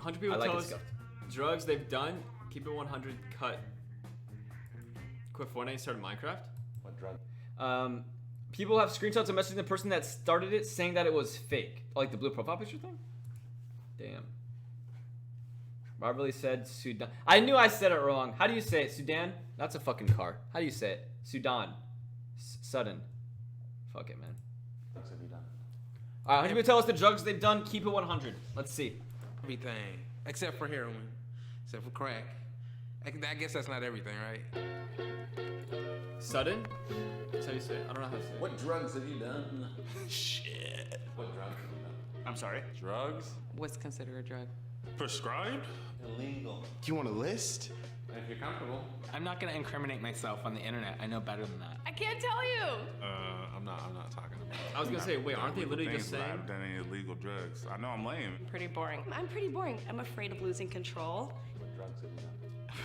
100 people I like tell it us scuffed. drugs they've done. Keep it 100. Cut. Quit Fortnite and started Minecraft. What drug? People have screenshots of messaging the person that started it saying that it was fake. Like the blue profile picture thing? Damn. Robert Lee said Sudan. I knew I said it wrong. How do you say it? Sudan? That's a fucking car. How do you say it? Sudan. Sudden. Fuck it, man. Drugs have you done? Alright, 100 people tell us the drugs they've done. Keep it 100. Let's see. Everything. Except for heroin. Except for crack. I guess that's not everything, right? Sudden? That's how you say it. I don't know how to say it. What drugs have you done? Shit. What drugs have you done? I'm sorry. Drugs? What's considered a drug? Prescribed? Illegal. Do you want a list? If you're comfortable. I'm not gonna incriminate myself on the internet. I know better than that. I can't tell you. I'm not talking about I was gonna say, wait, aren't they literally just saying? I've done any illegal drugs. I know I'm lame. Pretty boring. I'm pretty boring. I'm afraid of losing control. What drugs have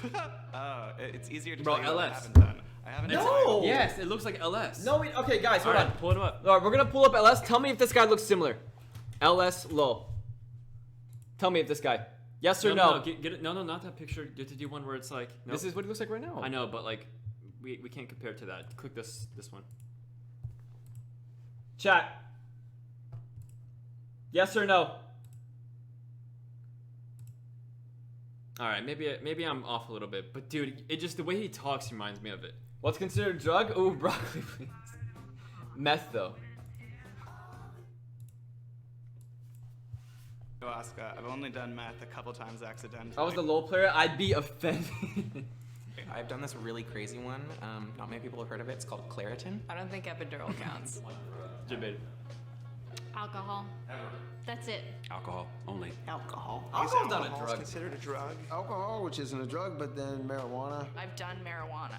you done? It's easier to Bro, tell you what I LS. haven't done. I haven't No! Yes, it looks like LS. No, wait. Okay, guys, hold on. Alright, pull it up. Alright, we're gonna pull up LS. Tell me if this guy looks similar. LS low. Tell me if this guy. Yes or no? No, get it. No, not that picture. You have to do one where it's like. Nope. This is what he looks like right now. I know, but like, we can't compare it to that. Click this one. Chat. Yes or no? All right, maybe I'm off a little bit, but dude, it just the way he talks reminds me of it. What's considered a drug? Ooh, broccoli, please. Meth, though. Alaska. I've only done meth a couple times accidentally. If I was the low player, I'd be offended. I've done this really crazy one. Not many people have heard of it. It's called Claritin. I don't think epidural counts. Debated. Alcohol. That's it. Alcohol only. Alcohol. Alcohol's not a Alcohol's drug. considered a drug. Alcohol, which isn't a drug, but then marijuana. I've done marijuana.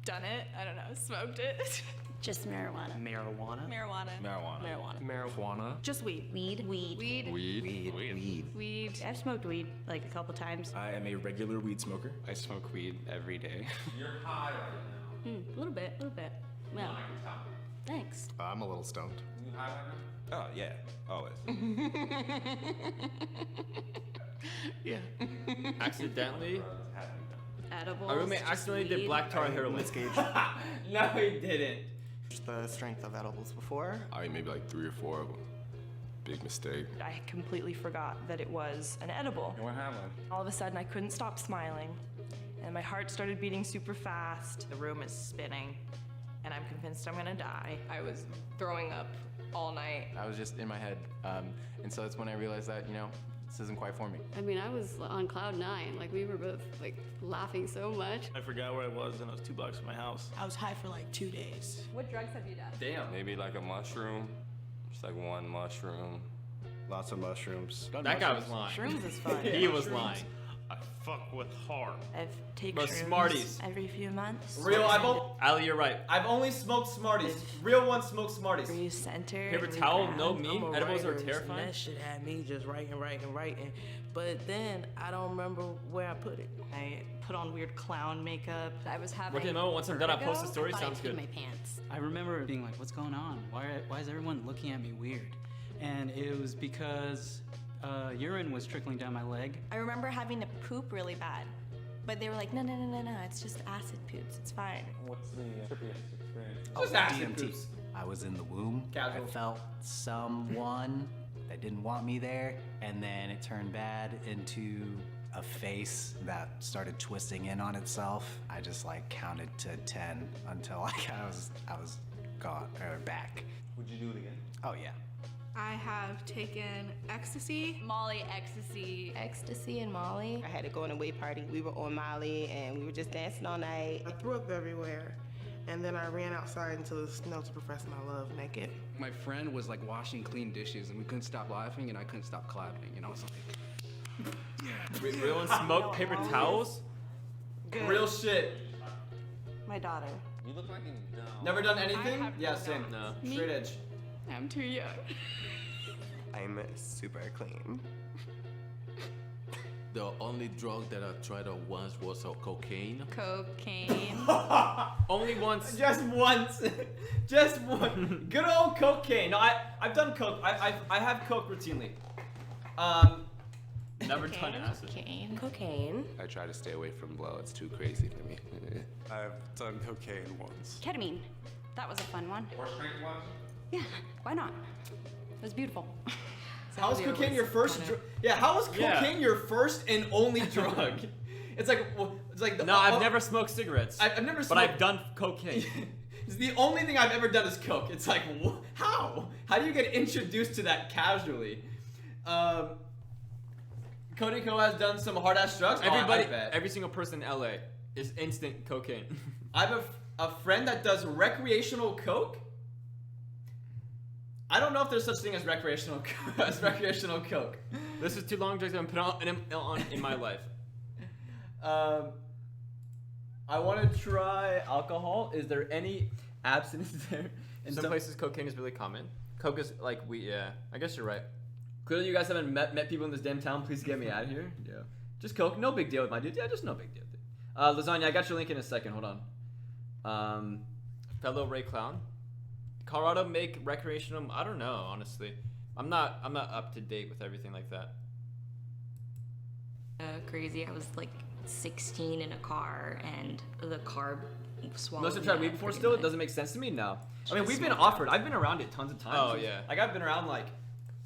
Done it? I don't know. Smoked it. Just marijuana. Marijuana? Marijuana. Marijuana. Marijuana. Marijuana. Just weed. Weed. Weed. Weed. Weed. Weed. I've smoked weed like a couple times. I am a regular weed smoker. I smoke weed every day. You're high right now. A little bit. Well, thanks. I'm a little stoned. You high right now? Oh, yeah. Always. Yeah. Accidentally, Drugs have you done? Edibles. our roommate just accidentally did weed. black tar heroin. No, he didn't. The strength of edibles before. I ate maybe like 3 or 4 of them. Big mistake. I completely forgot that it was an edible. And what happened? All of a sudden, I couldn't stop smiling, and my heart started beating super fast. The room is spinning, and I'm convinced I'm gonna die. I was throwing up all night. I was just in my head. And so that's when I realized that, this isn't quite for me. I mean, I was on cloud 9. Like, we were both, like, laughing so much. I forgot where I was and I was 2 blocks from my house. I was high for like 2 days. What drugs have you done? Damn. Maybe like a mushroom. Just like one mushroom. Lots of mushrooms. That guy was lying. Shrooms is fun. He was lying. I fuck with hard. I've taken Bro, shrooms Smarties. every few months. Real, Ali, you're right. I've only smoked Smarties. Real one smoked Smarties. Were you centered? Paper Were you towel, proud? no me. I'm a Edibles are writer, terrifying. And that shit had me just writing. But then I don't remember where I put it. I put on weird clown makeup. I was having. Working moment. Once I'm done, I'll post the story. I thought I Sounds peed good. my pants. I remember being like, what's going on? Why is everyone looking at me weird? And it was because urine was trickling down my leg. I remember having to poop really bad, but they were like, no, it's just acid poops. It's fine. What's the trippiest experience? Just acid poops. I was in the womb. Casual. I felt someone that didn't want me there, and then it turned bad into a face that started twisting in on itself. I just like counted to 10 until like I was gone or back. Would you do it again? Oh yeah. I have taken ecstasy. Molly, ecstasy. Ecstasy and Molly. I had to go on a way party. We were on Molly and we were just dancing all night. I threw up everywhere. And then I ran outside into the snow to profess my love naked. My friend was like washing clean dishes, and we couldn't stop laughing, and I couldn't stop clapping. It's like, Real one smoked paper towels. Good. Real shit. My daughter. You look like you know. Never done anything? have Yeah, no same. No. Straight edge. I'm too young. I'm super clean. The only drug that I tried out once was cocaine. Cocaine. Only once. Just once. Just one. Good old cocaine. No, I've done coke. I have coke routinely. Never done acid. Cocaine. I try to stay away from blow. It's too crazy for me. I've done cocaine once. Ketamine. That was a fun one. Horse drink once? Yeah, why not? It was beautiful. How was cocaine your first drug? Yeah, how was cocaine your first and only drug? It's like no, I've never smoked cigarettes. I've never smoked, but I've done cocaine. It's the only thing I've ever done is coke. It's like, how? How do you get introduced to that casually? Cody Co has done some hard ass drugs. Everybody, every single person in LA is instant cocaine. I have a friend that does recreational coke. I don't know if there's such thing as recreational coke. This is too long drugs I've been put on in my life. I want to try alcohol. Is there any abstinence there? In some places, cocaine is really common. Coke is like yeah. I guess you're right. Clearly, you guys haven't met people in this damn town. Please get me out of here. Yeah. Just coke. No big deal with my dude. Yeah, just no big deal. Lasagna, I got your link in a second. Hold on. Fellow Ray Clown. Colorado make recreational. I don't know, honestly. I'm not up to date with everything like that. Crazy. I was like 16 in a car, and the car swallowed. Most have tried weed before. Still, it doesn't make sense to me. No. I mean, we've been offered. I've been around it tons of times. Oh yeah. Like I've been around like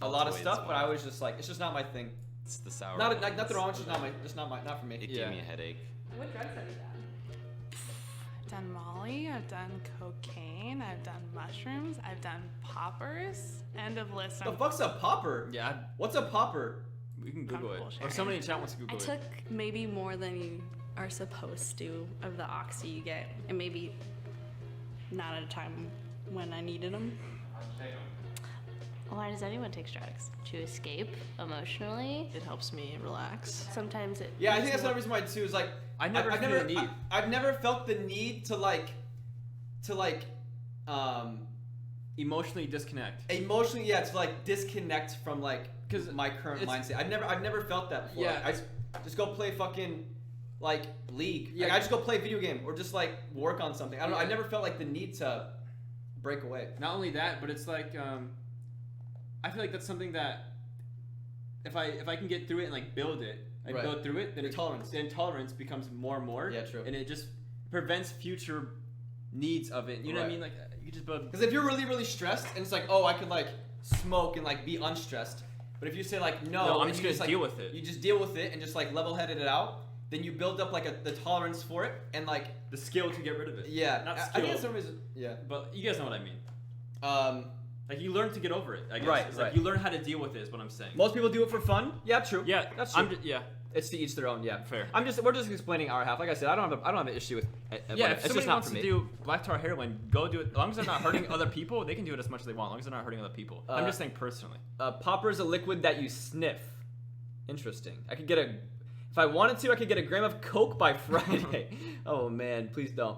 a lot of stuff, but I was just like, it's just not my thing. It's the sour. Nothing wrong. It's just not for me. It gave me a headache. What drugs have you done? I've done Molly, I've done cocaine, I've done mushrooms, I've done poppers. End of list. The fuck's a popper? Yeah. What's a popper? We can Google it. Or somebody in chat wants to Google it. I took maybe more than you are supposed to of the oxy you get, and maybe not at a time when I needed them. Why does anyone take drugs? To escape emotionally? It helps me relax. Sometimes it. Yeah, I think that's another reason why too is like I've never felt the need to emotionally disconnect. Emotionally, yeah, to like disconnect from like my current mindset. I've never felt that before. Yeah, like, I just go play fucking like League. Yeah, like, I just go play a video game or just like work on something. I don't know. I never felt like the need to break away. Not only that, but it's like I feel like that's something that if I can get through it and like build it and go through it, then tolerance becomes more and more. Yeah, true. And it just prevents future needs of it. You know what I mean? Like you just build. Because if you're really really stressed and it's like, oh, I could like smoke and like be unstressed, but if you say like no, I'm just gonna deal with it. You just deal with it and just like level-headed it out. Then you build up like the tolerance for it and like the skill to get rid of it. Yeah, not skill. I think that's some reason. Yeah, but you guys know what I mean. Like you learn to get over it. I guess. Right, it's like you learn how to deal with it. Is what I'm saying. Most people do it for fun. Yeah, true. Yeah, that's true. Yeah. It's to each their own. Yeah, fair. We're just explaining our half. Like I said, I don't have an issue with. Yeah, if it's somebody just not wants for to me. do black tar heroin, go do it. As long as they're not hurting other people, they can do it as much as they want. As long as they're not hurting other people. I'm just saying personally. Popper is a liquid that you sniff. Interesting. If I wanted to, I could get a gram of coke by Friday. Oh man, please don't.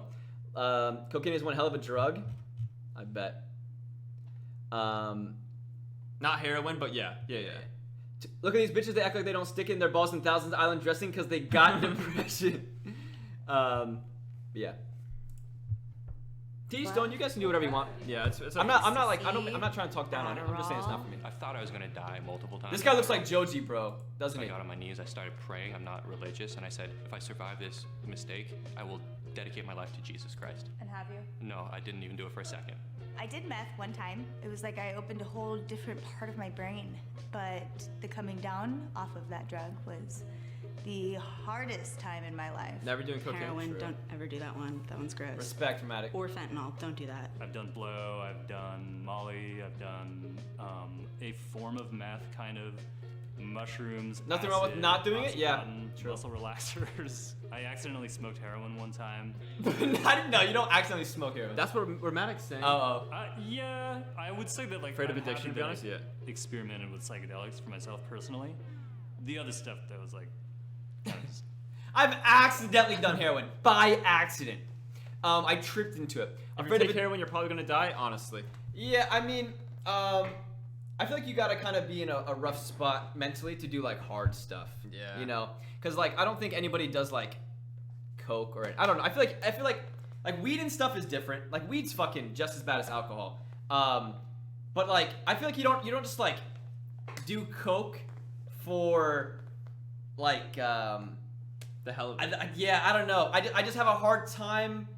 Cocaine is one hell of a drug. I bet. Not heroin, but yeah. Look at these bitches. They act like they don't stick in their balls in Thousands Island dressing because they got depression. Yeah. T-Stone, you guys can do whatever you want. Yeah, it's I'm not trying to talk down on it. I'm just saying it's not for me. I thought I was gonna die multiple times. This guy looks like Joji, bro, doesn't he? I got on my knees. I started praying. I'm not religious, and I said, if I survive this mistake, I will dedicate my life to Jesus Christ. And have you? No, I didn't even do it for a second. I did meth one time. It was like I opened a whole different part of my brain. But the coming down off of that drug was the hardest time in my life. Never doing cocaine. Heroin, don't ever do that one. That one's gross. Respect, dramatic. Or fentanyl, don't do that. I've done blow, I've done molly, I've done a form of meth, kind of mushrooms. Nothing wrong with not doing it? Yeah, true. Muscle relaxers. I accidentally smoked heroin one time. No, you don't accidentally smoke heroin. That's what Rheumatic's saying. Yeah, I would say that like afraid of I'm addiction, to happy be honest. that I Yeah. experimented with psychedelics for myself personally. The other stuff that was like, I've accidentally done heroin by accident. I tripped into it. If you take heroin, you're probably gonna die. Honestly. Yeah, I mean, I feel like you gotta kind of be in a rough spot mentally to do like hard stuff. Yeah. You know, because like I don't think anybody does like coke or I don't know. I feel like weed and stuff is different. Like weed's fucking just as bad as alcohol. But like I feel like you don't just like do coke for like the hell of it. I don't know. I just have a hard time.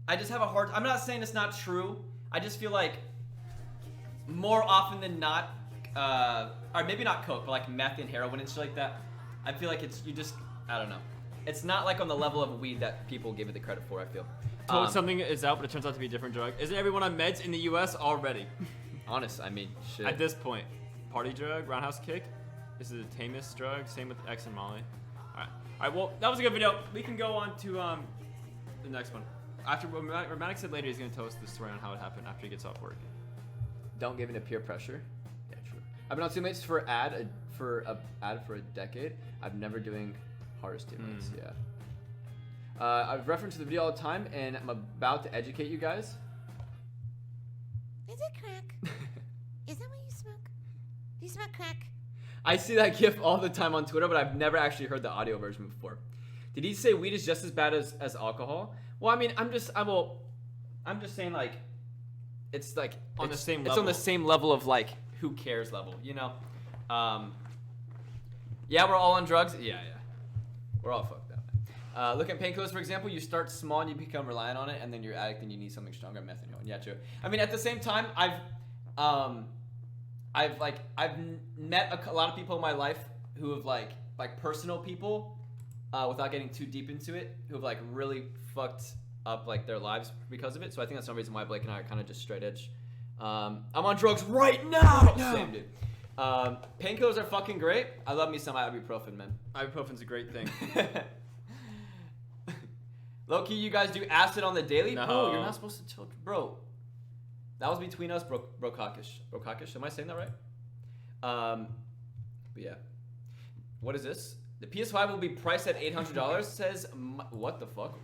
I'm not saying it's not true. I just feel like more often than not, or maybe not coke, but like meth and heroin and shit like that. I feel like I don't know. It's not like on the level of weed that people give it the credit for, I feel. Told something is out, but it turns out to be a different drug. Isn't everyone on meds in the U.S. already? Honest, I mean, shit. At this point, party drug, roundhouse kick. This is a tamest drug. Same with X and Molly. All right. Well, that was a good video. We can go on to the next one. After Romantic said later, he's gonna tell us the story on how it happened after he gets off work. Don't give in to peer pressure. Yeah, true. I've been on teammates for a decade. I'm never doing hardest teammates. Yeah. I've referenced the video all the time, and I'm about to educate you guys. Is it crack? Is that what you smoke? Do you smoke crack? I see that gif all the time on Twitter, but I've never actually heard the audio version before. Did he say weed is just as bad as alcohol? Well, I mean, I'm just saying, like, it's like on the same level. It's on the same level of like who cares level, you know? Yeah, we're all on drugs. Yeah. We're all fucked up. Look at painkillers, for example. You start small and you become reliant on it, and then you're addict and you need something stronger. Meth and heroin. Yeah, true. I mean, at the same time, I've met a lot of people in my life who have like personal people, without getting too deep into it, who have like really fucked up like their lives because of it. So I think that's one reason why Blake and I are kind of just straight edge. I'm on drugs right now. Same dude. Painkillers are fucking great. I love me some ibuprofen, man. Ibuprofen's a great thing. Low key, you guys do acid on the daily? No. Bro, you're not supposed to chill. Bro, that was between us, Brokakish. Brokakish, am I saying that right? But yeah. What is this? The PS5 will be priced at $800, says, what the fuck?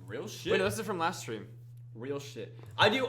Real shit? Wait, no, this is from last stream. Real shit. I do